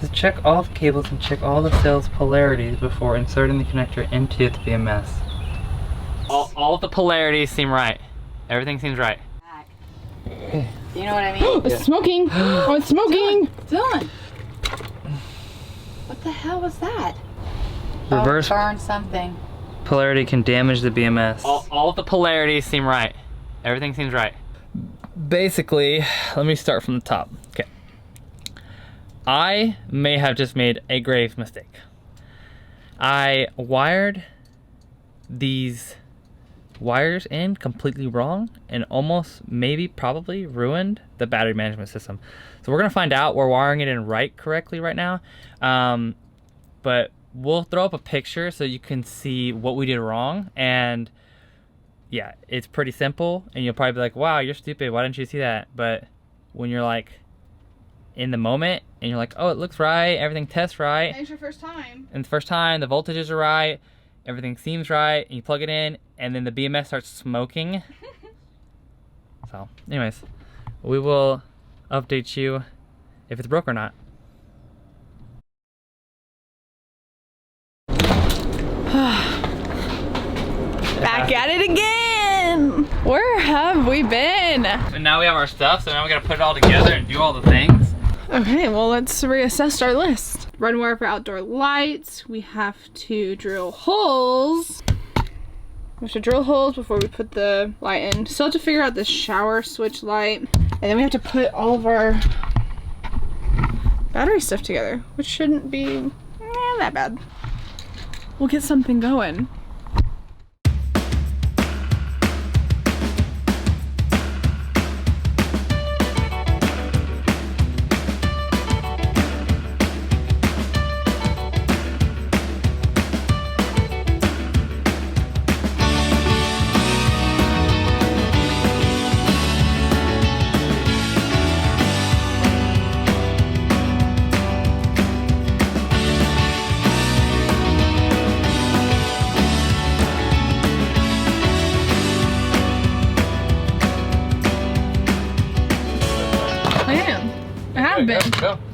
says check all the cables and check all the cell's polarities before inserting the connector into the BMS. All the polarities seem right. Everything seems right. Okay. You know what I mean? It's smoking! Oh, it's smoking! Dylan! What the hell was that? Reverse burn something. polarity can damage the BMS. All the polarities seem right. Everything seems right. Basically, let me start from the top. Okay. I may have just made a grave mistake. I wired these wires in completely wrong and almost, maybe, probably ruined the battery management system. So we're gonna find out. We're wiring it in correctly right now. But we'll throw up a picture so you can see what we did wrong. And yeah, it's pretty simple, and you'll probably be like, wow, you're stupid, why didn't you see that? But when you're like in the moment and you're like, oh, it looks right, everything tests right, It's your first time. and the first time the voltages are right, everything seems right, and you plug it in and then the BMS starts smoking. So anyways, we will update you if it's broke or not. Back at it again! Where have we been? And now we have our stuff, so now we gotta put it all together and do all the things. Okay, well, let's reassess our list. Run wire for outdoor lights. We have to drill holes. We have to drill holes before we put the light in. Still have to figure out the shower switch light. And then we have to put all of our battery stuff together, which shouldn't be that bad. We'll get something going.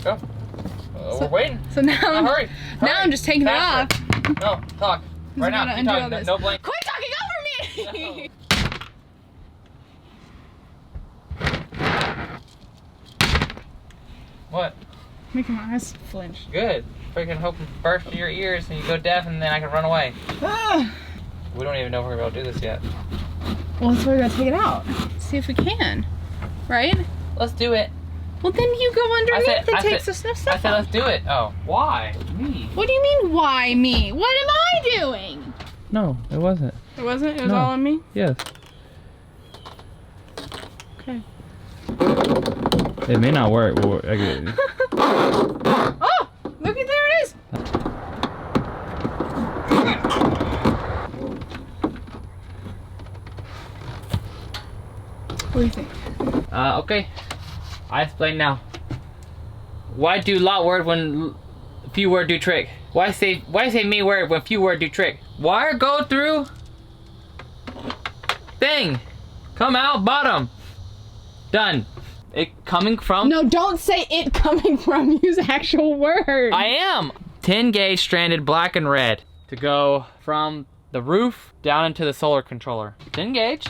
Go. We're waiting. So now, hurry. Now I'm just taking Faster. it off. No, talk. Right now. Keep talking. No blame. Quit talking over me! What? Making my eyes flinch. Good. Freaking hope it burst your ears and you go deaf and then I can run away. We don't even know if we're going to be able to do this yet. Well, that's why we gotta take it out. See if we can. Right? Let's do it. Well, then you go underneath and take the stuff I said off. let's do it. Oh, why? Me. What do you mean, why me? What am I doing? No, it wasn't. It wasn't? It was No. all on me? Yes. Okay. It may not work. Oh! Look at there it is! What do you think? Okay. I explain now. Why do lot word when few word do trick? Why say me word when few word do trick? Wire go through thing. Come out bottom. Done. It coming from? No, don't say it coming from. Use actual words. I am. 10 gauge stranded black and red to go from the roof down into the solar controller. 10 gauge.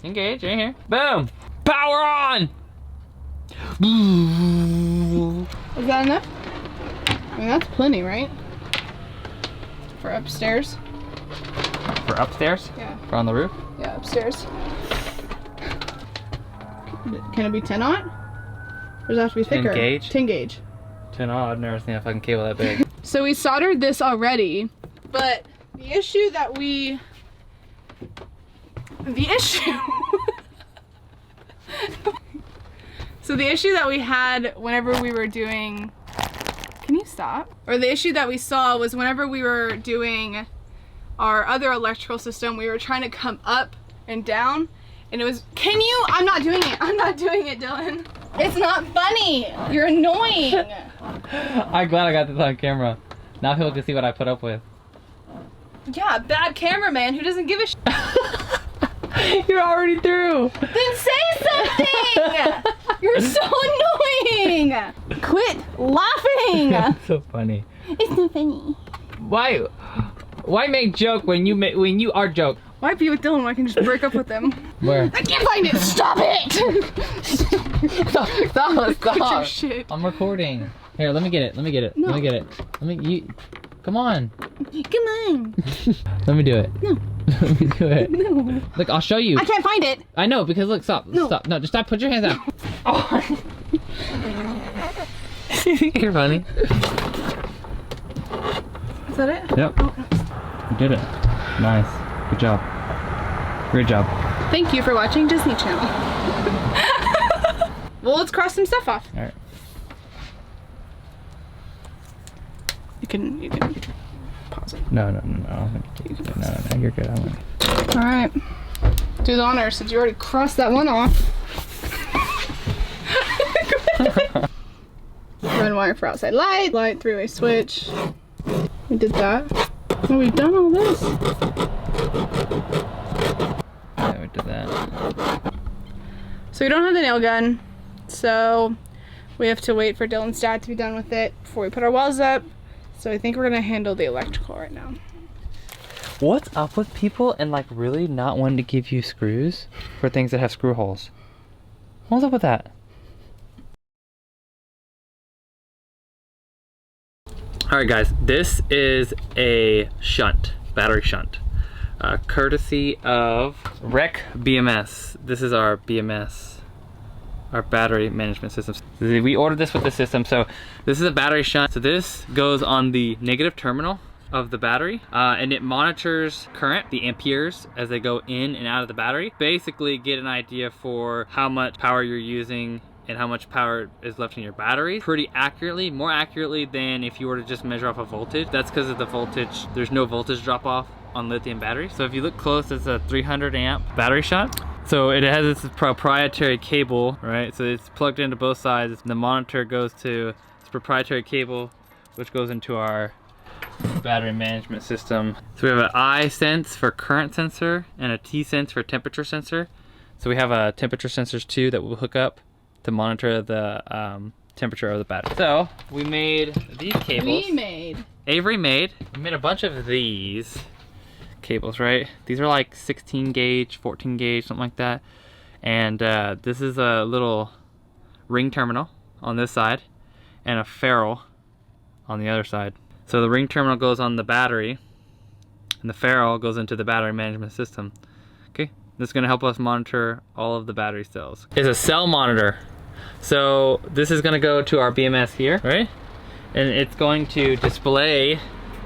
10 gauge right here. Boom. Power on. Is that enough? I mean, that's plenty, right? For upstairs? For upstairs? Yeah. For on the roof? Yeah, upstairs. Can it be 10 aught? Or does it have to be 10 thicker? gauge? 10 gauge. 10 odd. I've never seen a fucking cable that big. So we soldered this already, but the issue that we... So the issue that we had whenever we were doing... Can you stop? Or the issue that we saw was whenever we were doing our other electrical system, we were trying to come up and down, and it was... Can you? I'm not doing it. I'm not doing it, Dylan. It's not funny. You're annoying. I'm glad I got this on camera. Now people can see what I put up with. Yeah, bad cameraman who doesn't give a shit. You're already through. Then say something! You're so annoying! Quit laughing! That's so funny. It's not funny. Why make joke when you are joke? Why be with Dylan when I can just break up with him? Where? I can't find it! Stop it! Stop. Quit your shit. I'm recording. Here, let me get it. No. Let me get it. Come on. Come on. Let me do it. No. Let me do it. No. Look, I'll show you. I can't find it. I know, because look, stop. No. Stop. No, just stop. Put your hands out. Oh. You're funny. Is that it? Yep. Oh, no. You did it. Nice. Good job. Great job. Thank you for watching Disney Channel. Well, let's cross some stuff off. All right. You can pause it. No. I don't think no, you're good. I'm good. All right. Do the honor since you already crossed that one off. Run wire for outside light, three-way switch. We did that. Oh, we've done all this. Yeah, we did that. So we don't have the nail gun, so we have to wait for Dylan's dad to be done with it before we put our walls up. So I think we're gonna handle the electrical right now. What's up with people and like really not wanting to give you screws for things that have screw holes? What's up with that? Alright guys, this is a shunt, battery shunt, courtesy of Rec BMS. This is our BMS, our battery management system. We ordered this with the system, so this is a battery shunt. So this goes on the negative terminal of the battery, and it monitors current, the amperes, as they go in and out of the battery. Basically get an idea for how much power you're using and how much power is left in your battery pretty accurately, more accurately than if you were to just measure off a voltage. That's because of the voltage. There's no voltage drop off on lithium batteries. So if you look close, it's a 300 amp battery shunt. So it has this proprietary cable, right? So it's plugged into both sides. The monitor goes to this proprietary cable, which goes into our battery management system. So we have an I sense for current sensor and a T sense for temperature sensor. So we have a temperature sensors too that will hook up to monitor the temperature of the battery. So we made these cables. Avery made a bunch of these cables, right? These are like 16 gauge, 14 gauge, something like that. And this is a little ring terminal on this side and a ferrule on the other side. So the ring terminal goes on the battery and the ferrule goes into the battery management system. Okay, this is gonna help us monitor all of the battery cells. It's a cell monitor. So this is gonna go to our BMS here, right? And it's going to display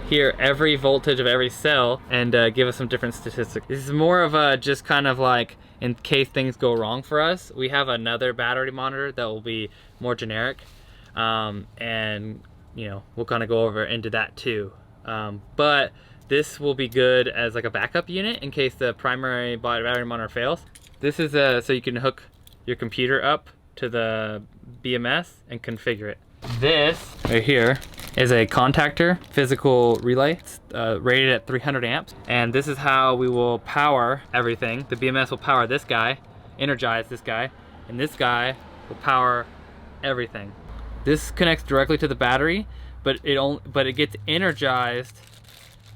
here every voltage of every cell and give us some different statistics. This is more of a just kind of like in case things go wrong for us. We have another battery monitor that will be more generic, and you know, we'll kind of go over into that too. But this will be good as like a backup unit in case the primary battery monitor fails. This is so you can hook your computer up to the BMS and configure it. This right here is a contactor physical relay. It's rated at 300 amps, and this is how we will power everything. The BMS will power this guy, energize this guy, and this guy will power everything. This connects directly to the battery, but it gets energized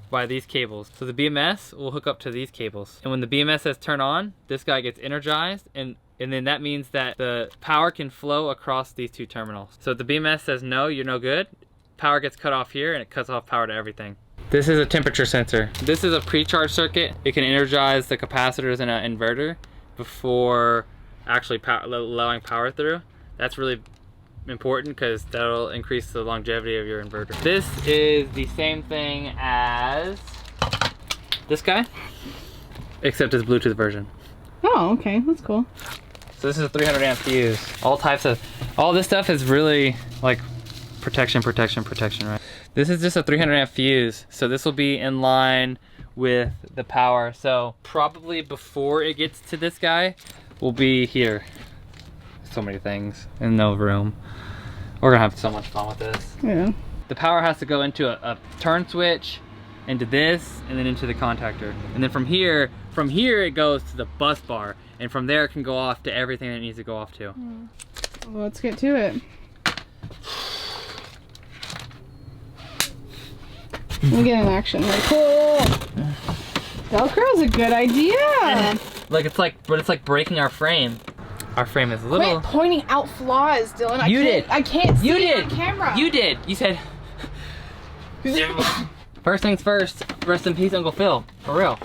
by these cables. So the BMS will hook up to these cables, and when the BMS says turn on, this guy gets energized, and then that means that the power can flow across these two terminals. So if the BMS says no, you're no good, power gets cut off here and it cuts off power to everything. This is a temperature sensor. This is a pre-charge circuit. It can energize the capacitors in an inverter before actually allowing power through. That's really important because that'll increase the longevity of your inverter. This is the same thing as this guy, except it's Bluetooth version. Oh, okay, that's cool. So this is a 300 amp fuse. All this stuff is really like protection, right? This is just a 300 amp fuse, so this will be in line with the power. So probably before it gets to this guy, will be here. So many things and no room. We're gonna have so much fun with this. Yeah. The power has to go into a turn switch, into this, and then into the contactor. And then from here, from here it goes to the bus bar, and from there it can go off to everything that it needs to go off to. Well, let's get to it. Let me get in action. Like, cool. Velcro is a good idea. Like it's like breaking our frame. Our frame is a little. Quit pointing out flaws, Dylan. I can't see it on camera. You did. You said. First things first. Rest in peace, Uncle Phil. For real.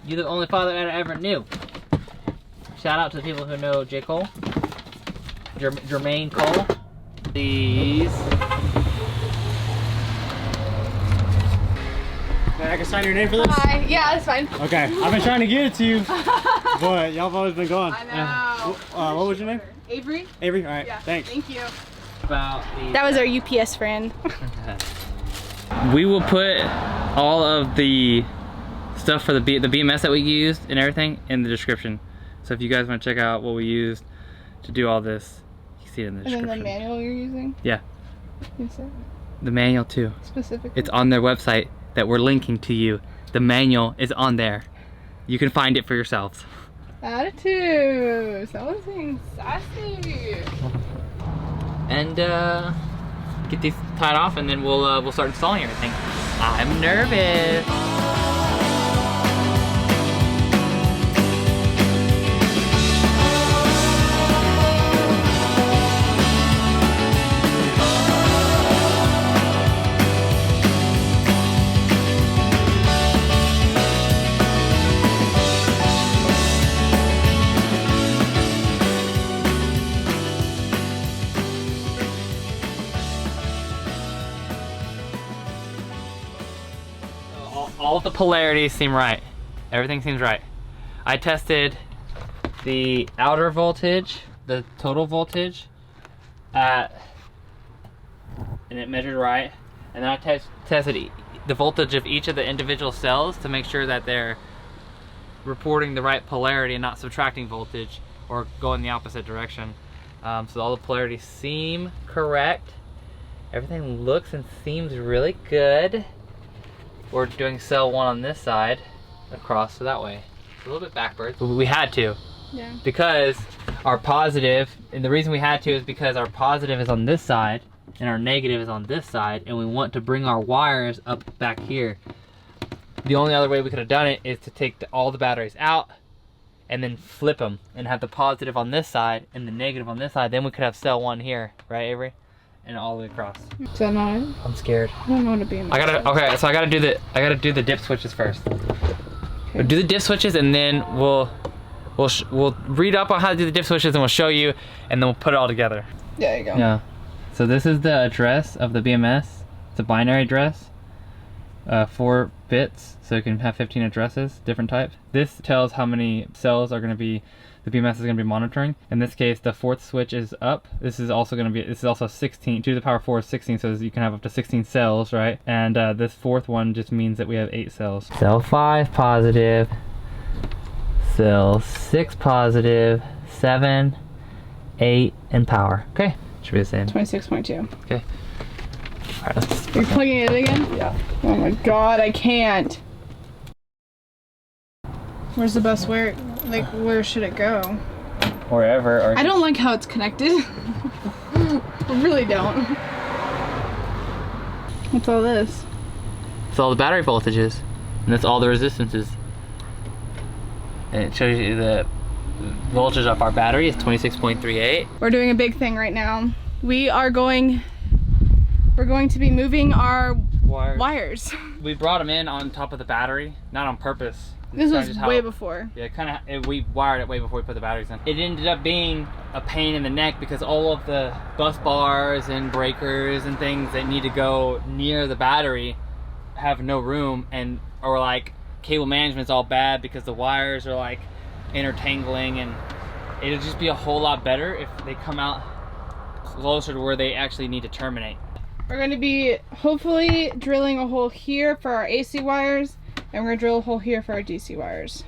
You're the only father I ever knew. Shout out to the people who know J. Cole. Jermaine Cole. Please. I can sign your name for this? Hi. Yeah, that's fine. Okay, I've been trying to get it to you, but y'all have always been gone. I know. What was your name? Avery? Avery? All right, Yeah. thanks. Thank you. About the, That was our UPS friend. we will put all of the stuff for the BMS that we used and everything in the description. So if you guys want to check out what we used to do all this, you can see it in the description. And then the manual you're using? Yeah. You said The manual too. specifically? It's on their website that we're linking to you. The manual is on there. You can find it for yourselves. Attitude. Someone's being sassy. And get these tied off, and then we'll start installing everything. I'm nervous. All of the polarities seem right. Everything seems right. I tested the outer voltage, the total voltage, and it measured right. And then I tested the voltage of each of the individual cells to make sure that they're reporting the right polarity and not subtracting voltage or going the opposite direction. So all the polarities seem correct. Everything looks and seems really good. We're doing cell 1 on this side, across, so that way. It's a little bit backwards, but we had to. Yeah. Because our positive, and the reason we had to is because our positive is on this side, and our negative is on this side, and we want to bring our wires up back here. The only other way we could have done it is to take all the batteries out, and then flip them, and have the positive on this side, and the negative on this side, then we could have cell 1 here, right Avery? And all the way across. Is that not it? I'm scared. I don't know what a BMS Okay, so I gotta do the dip switches first. We'll do the dip switches, and then we'll read up on how to do the dip switches, and we'll show you, and then we'll put it all together. There you go. Yeah. So this is the address of the BMS. It's a binary address, 4 bits, so you can have 15 addresses, different types. This tells how many cells are gonna be. The BMS is going to be monitoring. In this case, the 4th switch is up. This is also 16, 2 to the power 4 is 16, so you can have up to 16 cells, right? And this 4th one just means that we have 8 cells. Cell 5 positive, cell 6 positive, 7, 8, and power. Okay, should be the same. 26.2. Okay. All right, let's You're plugging it in again? Yeah. Oh my god, I can't. Where's the bus? Where should it go? Wherever. Or I don't like how it's connected. I really don't. What's all this? It's all the battery voltages, and that's all the resistances. And it shows you the voltage of our battery is 26.38. We're doing a big thing right now. We're going to be moving our wires. We brought them in on top of the battery, not on purpose. This was way before. Yeah, we wired it way before we put the batteries in. It ended up being a pain in the neck because all of the bus bars and breakers and things that need to go near the battery have no room, or like cable management's all bad because the wires are like intertangling, and it'll just be a whole lot better if they come out closer to where they actually need to terminate. We're going to be hopefully drilling a hole here for our AC wires, and we're gonna drill a hole here for our DC wires.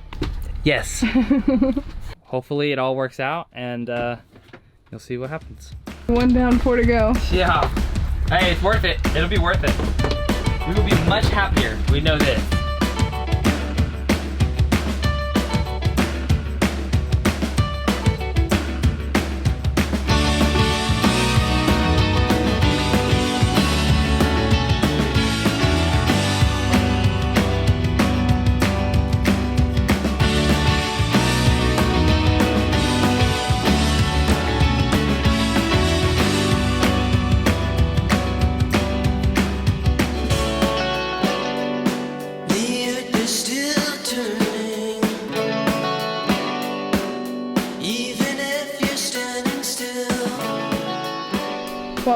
Yes. Hopefully it all works out, and you'll see what happens. 1 down, 4 to go. Yeah. Hey, it's worth it. It'll be worth it. We will be much happier. We know this.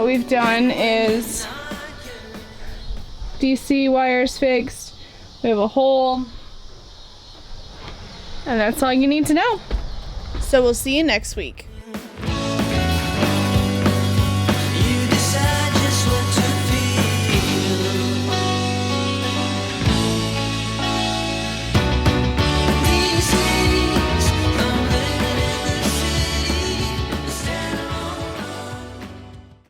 what we've done is DC wires fixed. We have a hole. And that's all you need to know. So we'll see you next week.